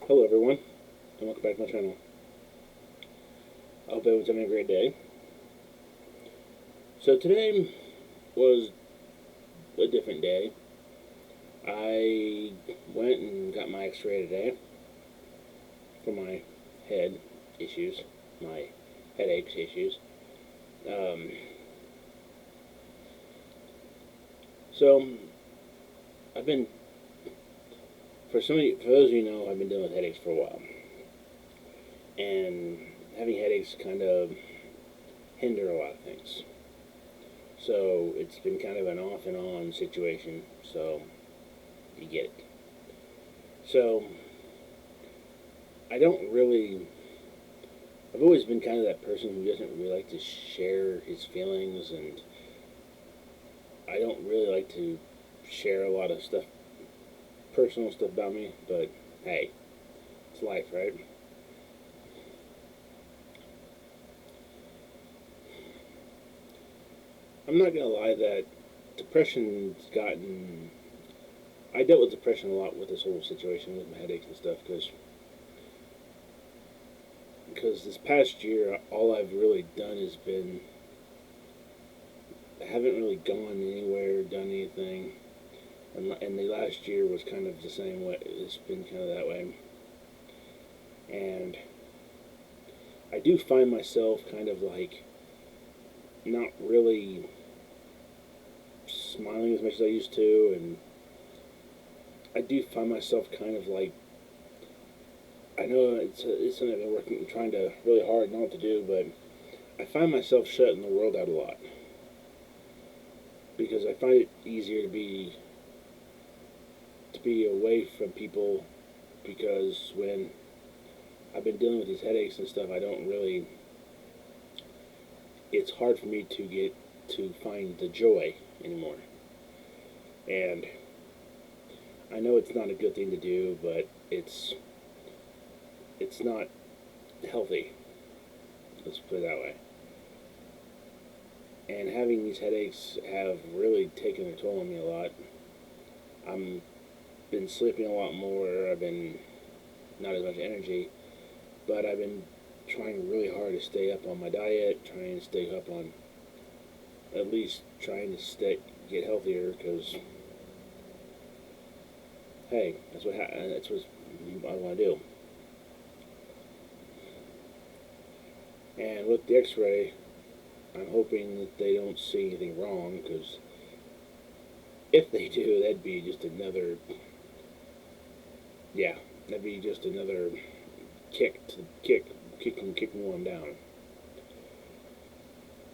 Hello everyone, and welcome back to my channel. I hope everyone's having a great day. So today was a different day. I went and got my x-ray today for my head issues, my headaches issues. Um, so I've been, for those of you who know, I've been dealing with headaches for a while. And having headaches kind of hinder a lot of things. So it's been kind of an off and on situation, so you get it. So I don't really. I've always been kind of that person who doesn't really like to share his feelings, and I don't really like to share a lot of stuff, personal stuff about me. But hey, it's life, right? I'm not gonna lie that depression's gotten. I dealt with depression a lot with this whole situation with my headaches and stuff because this past year all I've really done has been I haven't really gone anywhere, done anything, and the last year was kind of the same way. It's been kind of that way, and I do find myself kind of like not really smiling as much as I used to, and I do find myself kind of like I know it's something I've been working, trying to really hard not to do, but I find myself shutting the world out a lot because I find it easier to be away from people because when I've been dealing with these headaches and stuff, I don't really. It's hard for me to find the joy anymore, and I know it's not a good thing to do, but it's not healthy. Let's put it that way. And having these headaches have really taken a toll on me a lot. I'm been sleeping a lot more. I've been not as much energy, but I've been trying really hard to stay up on my diet, trying to stay up on at least trying to get healthier because hey, that's what I want to do. And with the X-ray, I'm hoping that they don't see anything wrong because if they do, that'd be just another yeah, that'd be just another kick to kicking one down.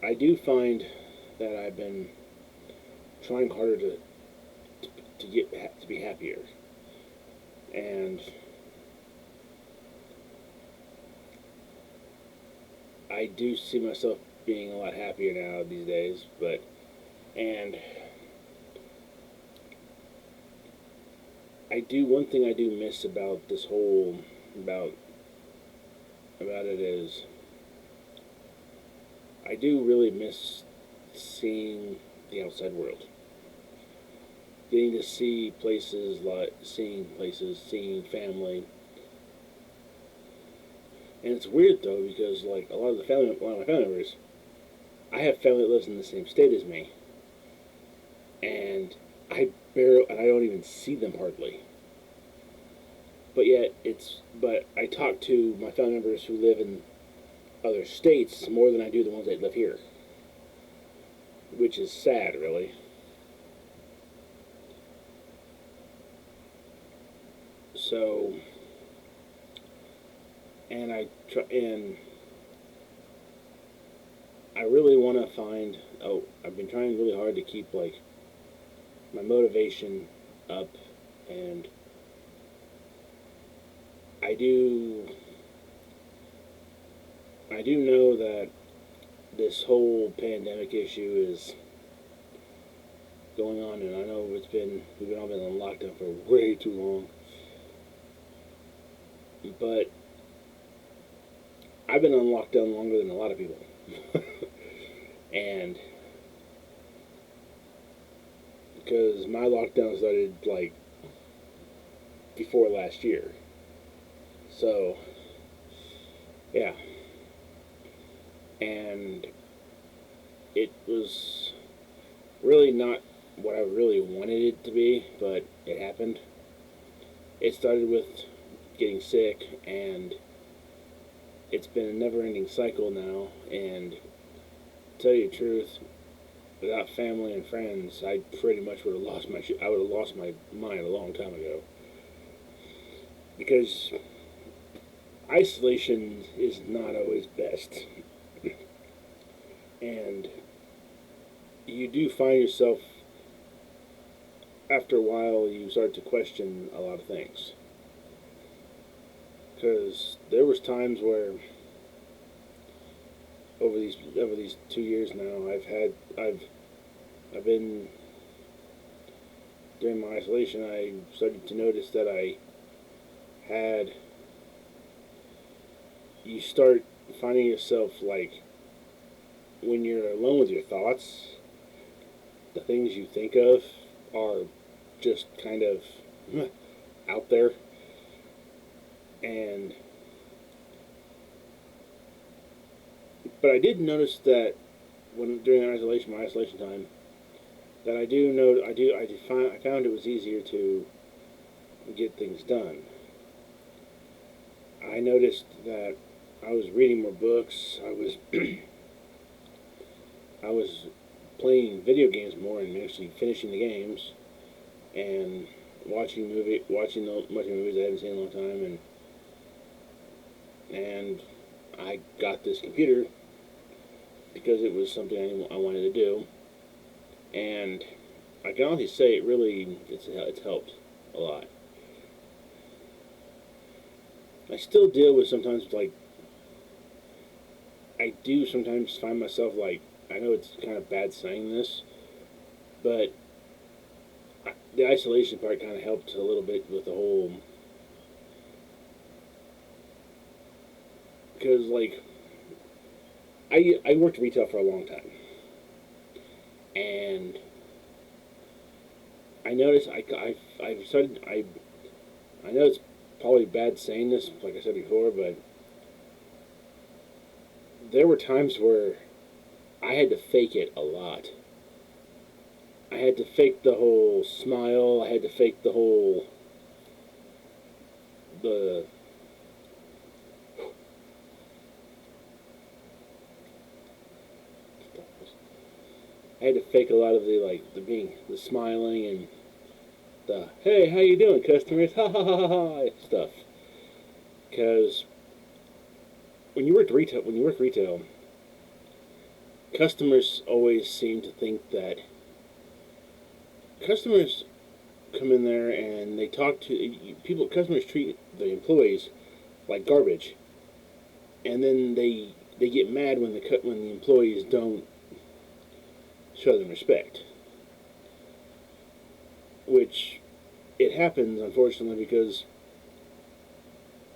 I do find that I've been trying harder to get to be happier, and I do see myself being a lot happier now these days. But and I do one thing I do miss about this whole about about it is I do really miss seeing the outside world, getting to see places seeing family. And it's weird though because like a lot of my family members, I have family that lives in the same state as me, and I don't even see them hardly. But I talk to my family members who live in other states more than I do the ones that live here, which is sad, really. So, and I really want to find. Oh, I've been trying really hard to keep like my motivation up, and I do. I do know that this whole pandemic issue is going on, and I know we've all been on lockdown for way too long. But I've been on lockdown longer than a lot of people, and because my lockdown started like before last year, So, yeah. And it was really not what I really wanted it to be, but it happened. It started with getting sick, and it's been a never-ending cycle now. And to tell you the truth, without family and friends, I pretty much would have lost my I would have lost my mind a long time ago. Because isolation is not always best, and you do find yourself after a while you start to question a lot of things. Because there was times where over these 2 years now, I've been during my isolation. I started to notice that I had you start finding yourself like when you're alone with your thoughts, the things you think of are just kind of out there, and but I did notice that when during my isolation time, that I found it was easier to get things done. I noticed that I was reading more books. I was playing video games more and actually finishing the games, and watching movies I hadn't seen in a long time, and I got this computer because it was something I wanted to do, and I can honestly say it's helped a lot. I still deal with sometimes like I do sometimes find myself like I know it's kind of bad saying this, but the isolation part kind of helped a little bit with the whole because like I worked retail for a long time, and I noticed I started I know it's probably bad saying this like I said before, but there were times where I had to fake it a lot. I had to fake the whole smile. I had to fake the I had to fake a lot of the smiling and the hey, how you doing, customers? Ha ha ha ha ha stuff. Because when you work retail, customers always seem to think that customers come in there and they talk to people. Customers treat the employees like garbage, and then they get mad when the employees don't show them respect, which it happens unfortunately because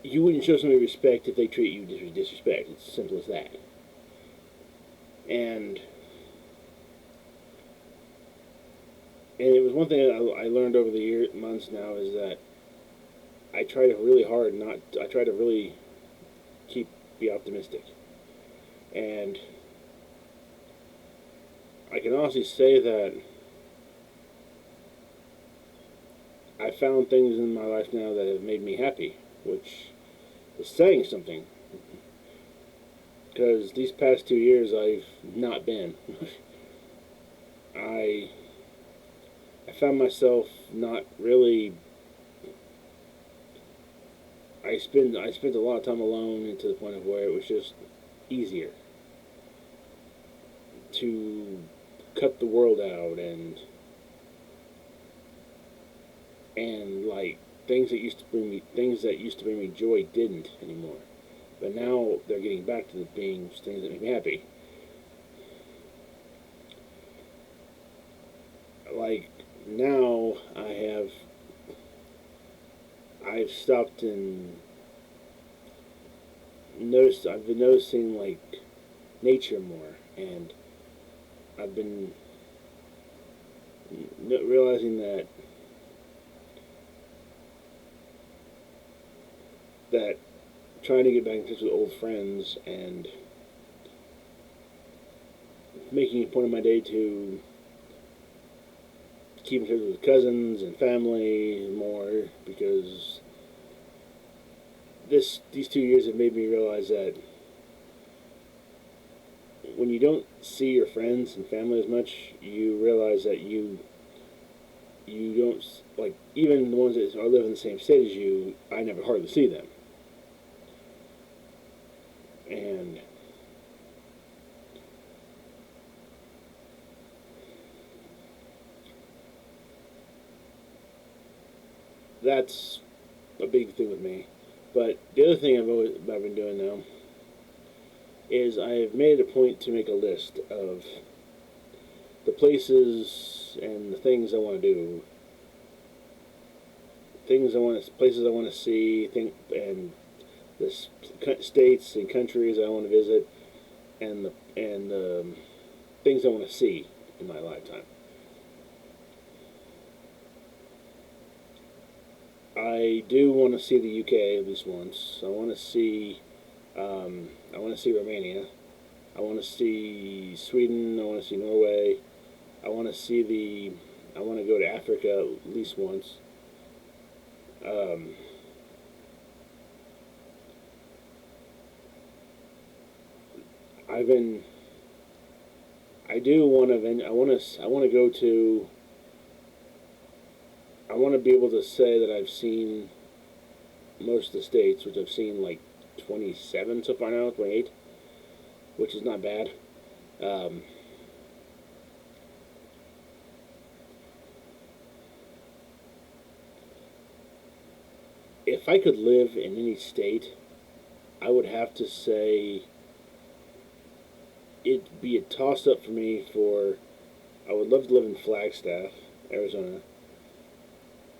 you wouldn't show somebody respect if they treat you disrespect. It's as simple as that. And it was one thing that I learned over the months now is that I try to really keep be optimistic, and I can honestly say that I found things in my life now that have made me happy, which is saying something. Because these past 2 years I've not been. I I found myself not really. I spent a lot of time alone, and to the point of where it was just easier to cut the world out and like things that used to bring me joy didn't anymore. But now they're getting back to the being things that make me happy. Like now I've stopped and noticed I've been noticing like nature more, and I've been realizing that that trying to get back in touch with old friends and making a point of my day to keep in touch with cousins and family more, because these 2 years have made me realize that when you don't see your friends and family as much, you realize that you don't, like, even the ones that live in the same state as you. I never hardly see them, and that's a big thing with me. But the other thing I've been doing now is I've made it a point to make a list of the places and the things I want to do, places I want to see, and the states and countries I want to visit, and the things I want to see in my lifetime. I do want to see the UK at least once. I want to see Romania. I want to see Sweden. I want to see Norway. I want to see the. I want to go to Africa at least once. Um, I've been. I do want to. I want to. I want to go to. I want to be able to say that I've seen most of the states, which I've seen like 27 so far now, 28, which is not bad. Um, if I could live in any state, I would have to say it'd be a toss up for me for. I would love to live in Flagstaff, Arizona,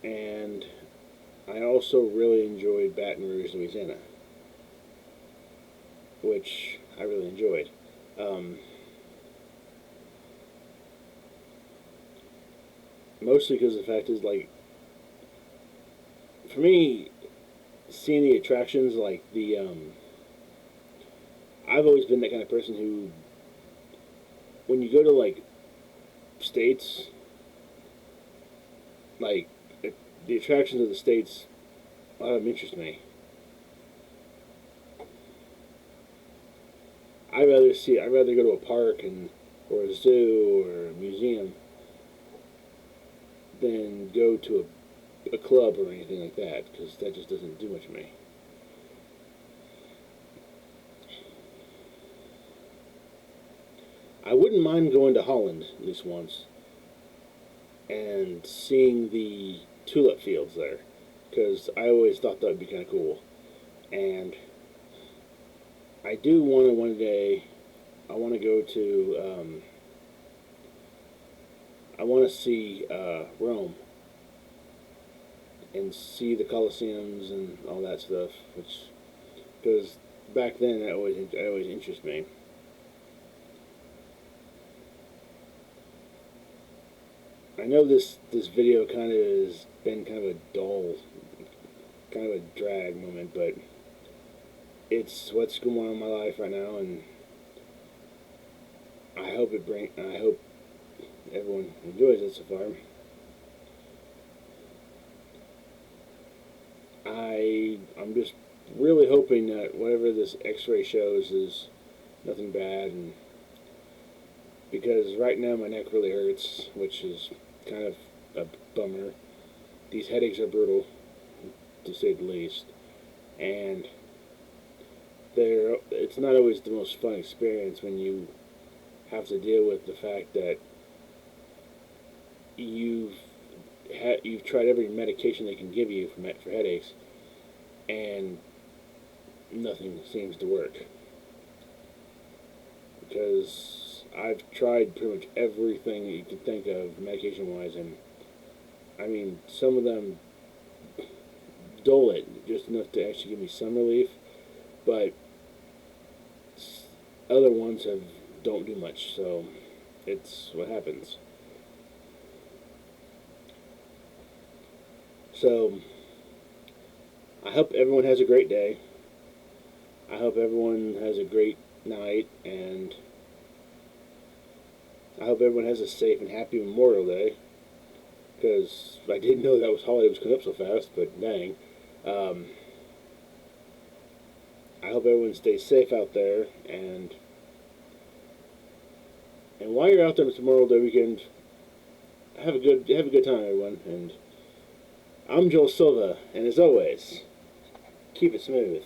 and I also really enjoyed Baton Rouge, Louisiana, which I really enjoyed. Um, Mostly because the fact is, like, for me, seeing the attractions, like I've always been that kind of person who, when you go to like states, like the attractions of the states, a lot of them interest me. I'd rather go to a park and or a zoo or a museum than go to a club or anything like that, because that just doesn't do much for me. I wouldn't mind going to Holland at least once and seeing the tulip fields there, because I always thought that would be kind of cool. And I do want to one day. I want to go to. I want to see Rome and see the Colosseums and all that stuff, which, because back then it always interested me. I know this video kind of has been kind of a dull, kind of a drag moment, but it's what's going on in my life right now, and I hope everyone enjoys it so far. I'm just really hoping that whatever this X-ray shows is nothing bad, and because right now my neck really hurts, which is kind of a bummer. These headaches are brutal, to say the least, and it's not always the most fun experience when you have to deal with the fact that you've you've tried every medication they can give you for headaches, and nothing seems to work. Because I've tried pretty much everything that you can think of medication wise, and I mean, some of them dull it just enough to actually give me some relief, but other ones don't do much. So it's what happens. So I hope everyone has a great day. I hope everyone has a great night, and I hope everyone has a safe and happy Memorial Day. Because I didn't know that holiday was coming up so fast, but dang. Um, I hope everyone stays safe out there, and while you're out there this Memorial Day weekend, have a good time, everyone. And I'm Joel Silva, and as always, keep it smooth.